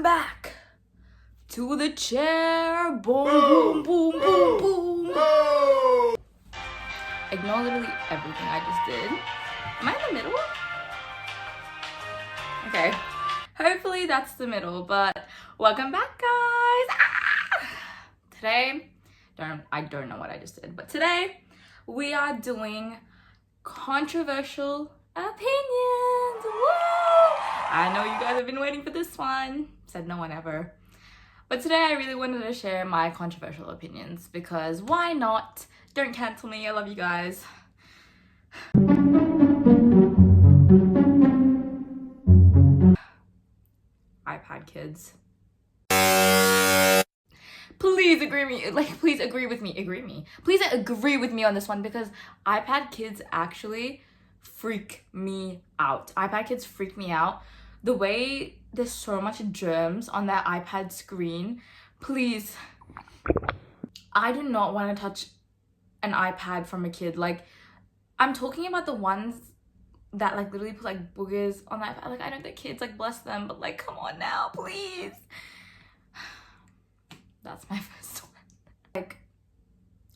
back to the chair. Boom, boom, boom, boom, boom. Ignore literally everything I just did. Am I in the middle? Okay. Hopefully that's the middle, but welcome back, guys. Today, I don't know what I just did, but today we are doing controversial opinions. Woo! I know you guys have been waiting for this one. Said no one ever. But today I really wanted to share my controversial opinions because why not? Don't cancel me. I love you guys. iPad kids. Please agree with me. Please agree with me on this one because iPad kids actually freak me out. iPad kids freak me out. The way there's so much germs on that iPad screen. Please. I do not want to touch an iPad from a kid. Like, I'm talking about the ones that like literally put like boogers on the iPad. Like, I know they're kids, like bless them, but like come on now, please. That's my first one. Like,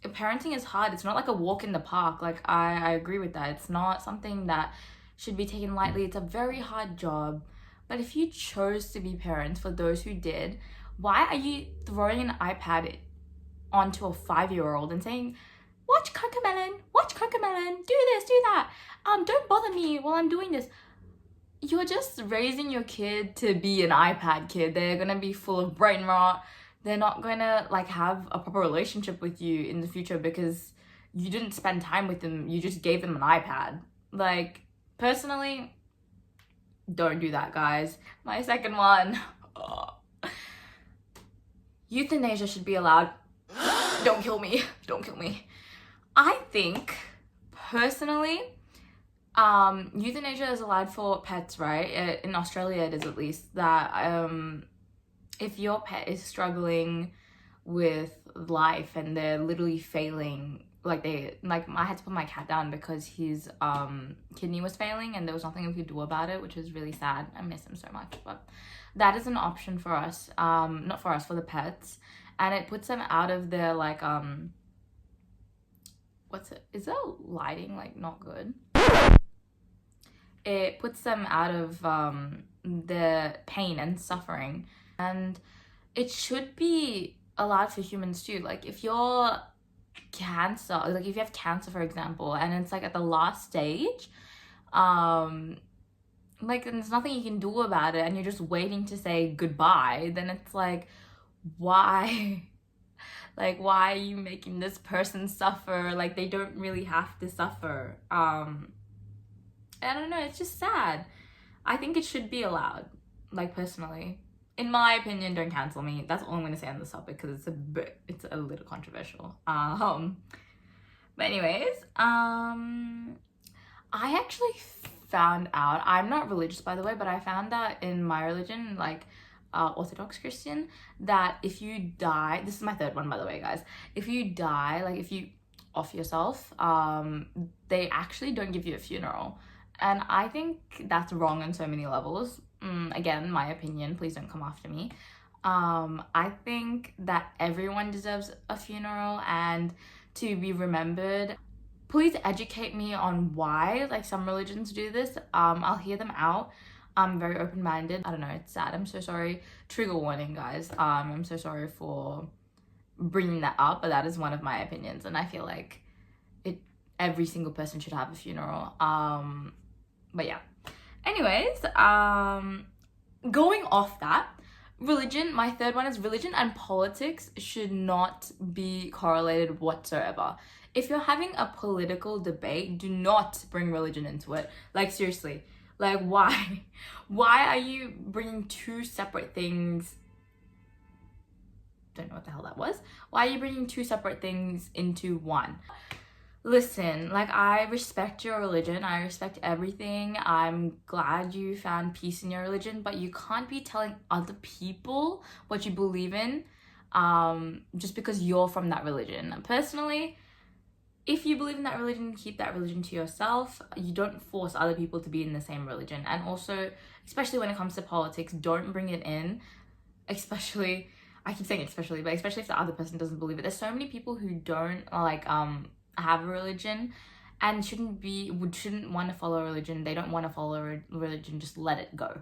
parenting is hard. It's not like a walk in the park. Like, I agree with that. It's not something that should be taken lightly. It's a very hard job. But if you chose to be parents, for those who did, why are you throwing an iPad onto a 5-year-old and saying, watch Cocomelon, do this, do that. Don't bother me while I'm doing this. You're just raising your kid to be an iPad kid. They're gonna be full of brain rot. They're not gonna like have a proper relationship with you in the future because you didn't spend time with them. You just gave them an iPad. Like, personally, don't do that, guys. My second one. Euthanasia should be allowed. Don't kill me. Don't kill me. I think, personally, euthanasia is allowed for pets, right? In Australia, it is at least. That if your pet is struggling with life and they're literally failing, I had to put my cat down because his kidney was failing and there was nothing we could do about it, which was really sad. I miss him so much, but that is an option for us. Not for us, for the pets, and it puts them out of their like is the lighting like not good? It puts them out of the pain and suffering, and it should be allowed for humans too. Like, if you're cancer, like if you have cancer, for example, and it's like at the last stage, like there's nothing you can do about it and you're just waiting to say goodbye, then it's like, why? Like, why are you making this person suffer? Like, they don't really have to suffer. I don't know, it's just sad. I think it should be allowed, like, personally. In my opinion, don't cancel me. That's all I'm going to say on this topic because it's a little controversial. But anyways, I actually found out, I'm not religious by the way, but I found out in my religion, like Orthodox Christian, that if you die, this is my third one by the way, guys, if you die, like if you off yourself, they actually don't give you a funeral. And I think that's wrong on so many levels. Again, my opinion, please don't come after me. I think that everyone deserves a funeral and to be remembered. Please educate me on why, like, some religions do this. I'll hear them out. I'm very open-minded. I don't know, it's sad. I'm so sorry. Trigger warning, guys. I'm so sorry for bringing that up, but that is one of my opinions, and I feel like every single person should have a funeral. But yeah. Anyways, going off that, religion, my third one is religion and politics should not be correlated whatsoever. If you're having a political debate, do not bring religion into it. Like, seriously. Like, why? Why are you bringing two separate things? Don't know what the hell that was. Why are you bringing two separate things into one? Listen, like, I respect your religion. I respect everything. I'm glad you found peace in your religion, but you can't be telling other people what you believe in just because you're from that religion. Personally, if you believe in that religion, keep that religion to yourself. You don't force other people to be in the same religion. And also, especially when it comes to politics, don't bring it in. especially, I keep saying especially, but especially if the other person doesn't believe it. There's so many people who don't like have a religion and shouldn't want to follow a religion. They don't want to follow a religion. Just let it go.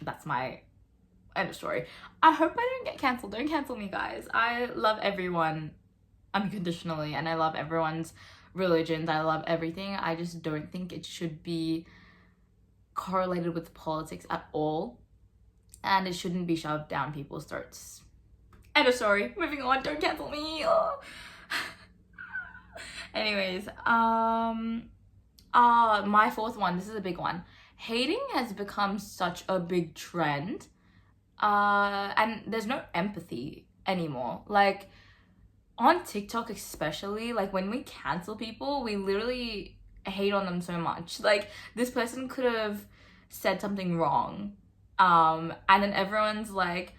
That's my end of story. I hope I don't get cancelled. Don't cancel me, guys. I love everyone unconditionally, and I love everyone's religions. I love everything. I just don't think it should be correlated with politics at all, and it shouldn't be shoved down people's throats. End of story. Moving on. Don't cancel me. Oh. Anyways, my fourth one. This is a big one. Hating has become such a big trend, and there's no empathy anymore. Like on TikTok especially, like when we cancel people, we literally hate on them so much. Like this person could have said something wrong, and then everyone's like,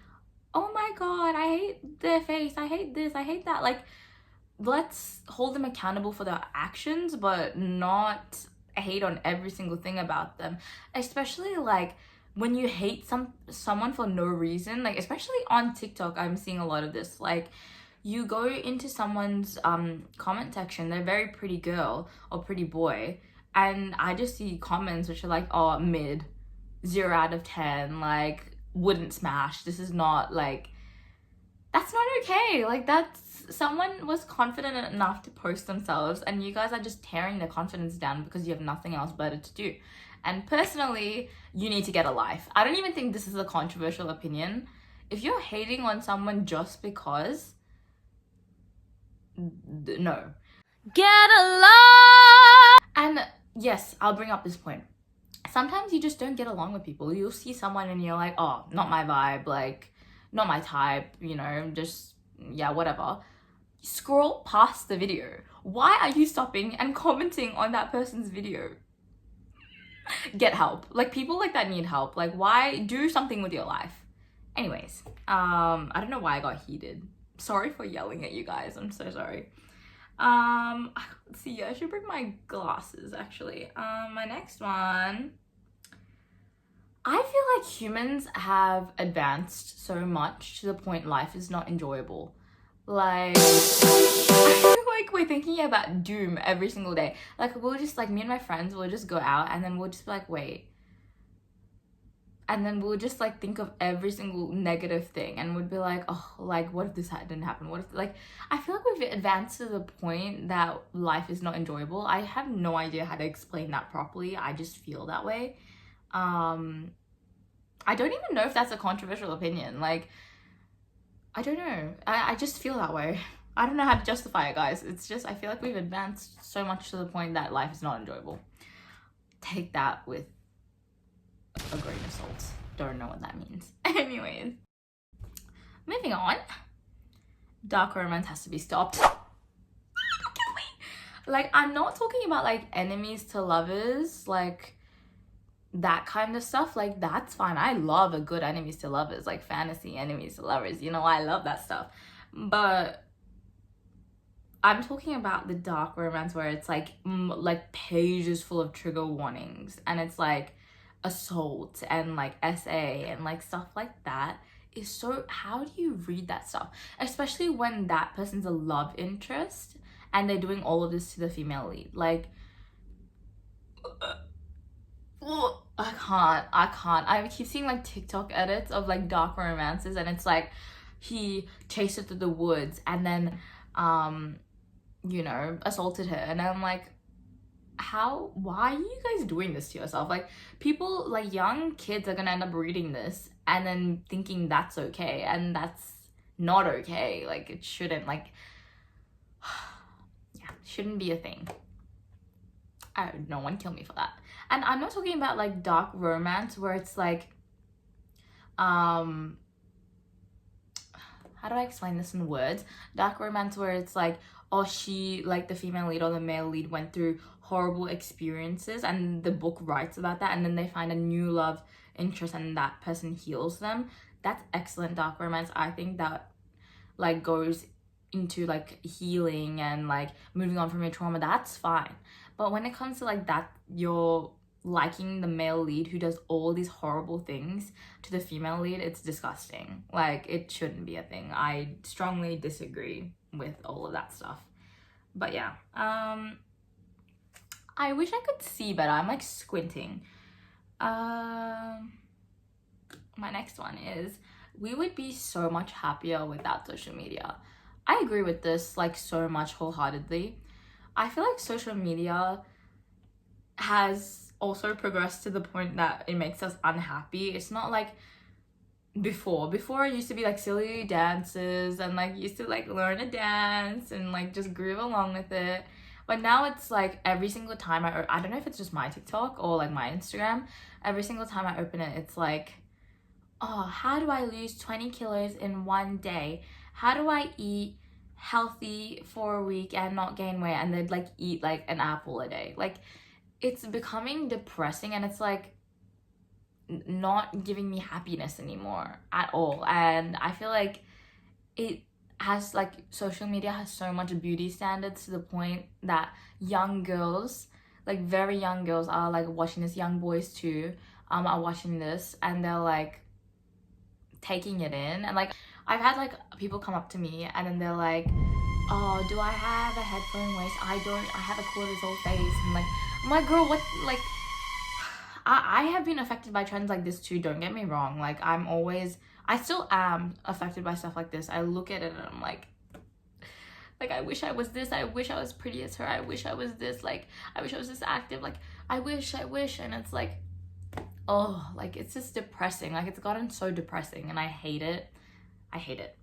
oh my god, I hate their face, I hate this, I hate that. Like, let's hold them accountable for their actions, but not hate on every single thing about them. Especially like when you hate someone for no reason, like especially on TikTok, I'm seeing a lot of this. Like you go into someone's comment section, they're a very pretty girl or pretty boy, and I just see comments which are like, oh, mid, 0 out of 10, like wouldn't smash, this is not like, that's not okay. Like that's, someone was confident enough to post themselves and you guys are just tearing their confidence down because you have nothing else better to do. And personally, you need to get a life. I don't even think this is a controversial opinion. If you're hating on someone just because, no. Get a life! And yes, I'll bring up this point. Sometimes you just don't get along with people. You'll see someone and you're like, oh, not my vibe, like, not my type, you know, just, yeah, whatever. Scroll past the video. Why are you stopping and commenting on that person's video? Get help. Like, people like that need help. Like, why? Do something with your life. Anyways, I don't know why I got heated. Sorry for yelling at you guys. I'm so sorry. Let's see, I should bring my glasses, actually. My next one. I feel like humans have advanced so much to the point life is not enjoyable. Like, I feel like we're thinking about doom every single day. Like, we'll just, like, me and my friends will just go out and then we'll just be like, wait. And then we'll just, like, think of every single negative thing and we'd be like, oh, like, what if this didn't happen? What if, like, I feel like we've advanced to the point that life is not enjoyable. I have no idea how to explain that properly. I just feel that way. I don't even know if that's a controversial opinion. Like, I don't know. I just feel that way. I don't know how to justify it, guys. It's just, I feel like we've advanced so much to the point that life is not enjoyable. Take that with a grain of salt. Don't know what that means. Anyways, moving on. Dark romance has to be stopped. Don't kill me. Like, I'm not talking about like enemies to lovers, like that kind of stuff. Like, that's fine. I love a good enemies to lovers, like fantasy enemies to lovers, you know, I love that stuff. But I'm talking about the dark romance where it's like pages full of trigger warnings and it's like assault and like SA and like stuff like that. Is so, how do you read that stuff, especially when that person's a love interest and they're doing all of this to the female lead? Like, I can't. I keep seeing like TikTok edits of like dark romances and it's like he chased her through the woods and then you know, assaulted her, and I'm like, why are you guys doing this to yourself? Like, people, like young kids are gonna end up reading this and then thinking that's okay, and that's not okay. Like, it shouldn't, like, yeah, shouldn't be a thing. No one kill me for that. And I'm not talking about like dark romance where it's like, how do I explain this in words? Dark romance where it's like, oh, she, like the female lead or the male lead went through horrible experiences and the book writes about that and then they find a new love interest and that person heals them. That's excellent dark romance. I think that like goes into like healing and like moving on from your trauma. That's fine. But when it comes to like that, you're liking the male lead who does all these horrible things to the female lead, it's disgusting. Like, it shouldn't be a thing. I strongly disagree with all of that stuff. But yeah, I wish I could see better. I'm like squinting. My next one is, we would be so much happier without social media. I agree with this like so much wholeheartedly. I feel like social media has also progressed to the point that it makes us unhappy. It's not like before it used to be like silly dances and like you used to like learn a dance and like just groove along with it. But now it's like every single time I don't know if it's just my TikTok or like my Instagram, every single time I open it, it's like, oh, how do I lose 20 kilos in one day? How do I eat healthy for a week and not gain weight? And they'd like eat like an apple a day. Like, it's becoming depressing, and it's like not giving me happiness anymore at all. And I feel like it has like, social media has so much beauty standards to the point that young girls, like very young girls, are like watching this, young boys too, are watching this, and they're like taking it in. And like, I've had like people come up to me and then they're like, oh, do I have a headphone waist? I don't, I have a cortisol face. And like, I'm like, girl, what? Like, I have been affected by trends like this too, don't get me wrong. Like, I still am affected by stuff like this. I look at it and I'm like, I wish I was this. I wish I was pretty as her. I wish I was this. Like, I wish I was this active. Like, I wish. And it's like, oh, like, it's just depressing. Like, it's gotten so depressing and I hate it. I hate it.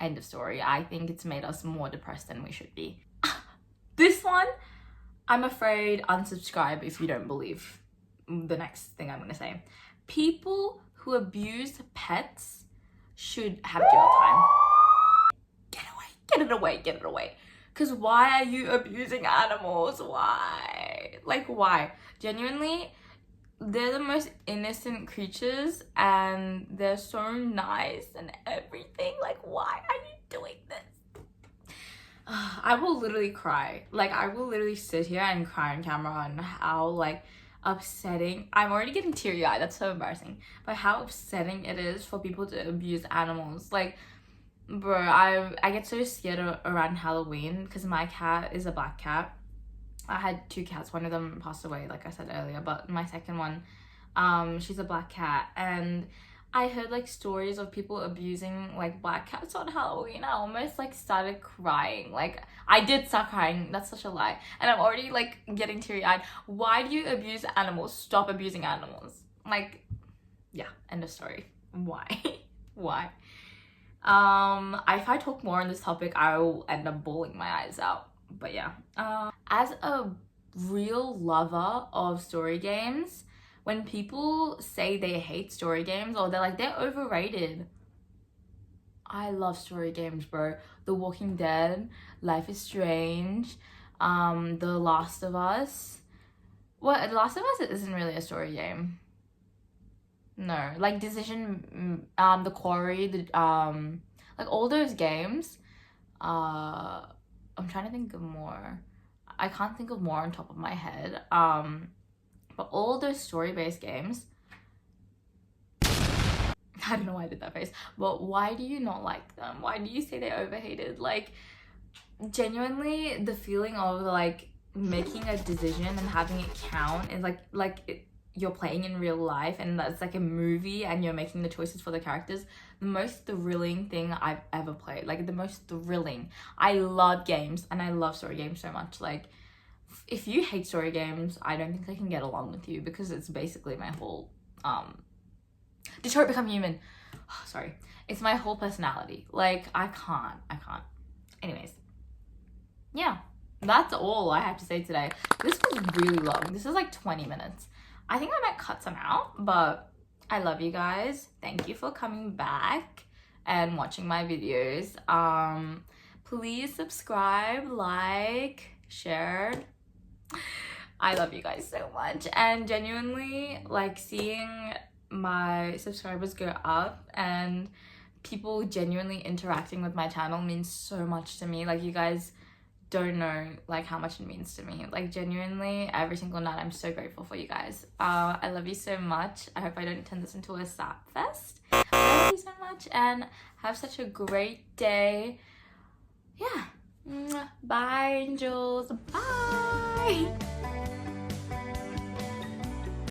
End of story. I think it's made us more depressed than we should be. This one, I'm afraid, unsubscribe if you don't believe the next thing I'm gonna say. People who abuse pets should have jail time. Get it away. Because why are you abusing animals? Why? Like, why? Genuinely, they're the most innocent creatures and they're so nice and everything. Like, why are you doing this? I will literally cry. Like, I will literally sit here and cry on camera on how like upsetting, I'm already getting teary-eyed, that's so embarrassing, but how upsetting it is for people to abuse animals. Like, bro, I get so scared around Halloween because my cat is a black cat. I had two cats, one of them passed away like I said earlier, but my second one, she's a black cat, and I heard like stories of people abusing like black cats on Halloween. I almost like started crying. Like, I did start crying, that's such a lie, and I'm already like getting teary-eyed. Why do you abuse animals? Stop abusing animals. Like, yeah, end of story. Why? Why? If I talk more on this topic, I will end up bawling my eyes out. But yeah, as a real lover of story games, when people say they hate story games or they're like, they're overrated, I love story games, bro. The Walking Dead, Life is Strange, The Last of Us. Well, The Last of Us isn't really a story game. No, like Decision, The Quarry, like all those games. I'm trying to think of more. I can't think of more on top of my head. But all those story-based games, I don't know why I did that face, but why do you not like them? Why do you say they're overhated? Like, genuinely, the feeling of like making a decision and having it count is you're playing in real life and that's like a movie and you're making the choices for the characters. The most thrilling thing I've ever played. Like, the most thrilling. I love games and I love story games so much. Like, if you hate story games, I don't think I can get along with you because it's basically my whole Detroit Become Human. Oh, sorry. It's my whole personality. Like, I can't. Anyways. Yeah. That's all I have to say today. This was really long. This is like 20 minutes. I think I might cut some out, but I love you guys. Thank you for coming back and watching my videos. Please subscribe, like, share. I love you guys so much, and genuinely, like, seeing my subscribers go up and people genuinely interacting with my channel means so much to me. Like, you guys don't know like how much it means to me. Like genuinely, every single night I'm so grateful for you guys. I love you so much. I hope I don't turn this into a sap fest. I love you so much and have such a great day. Yeah. Bye, angels. Bye.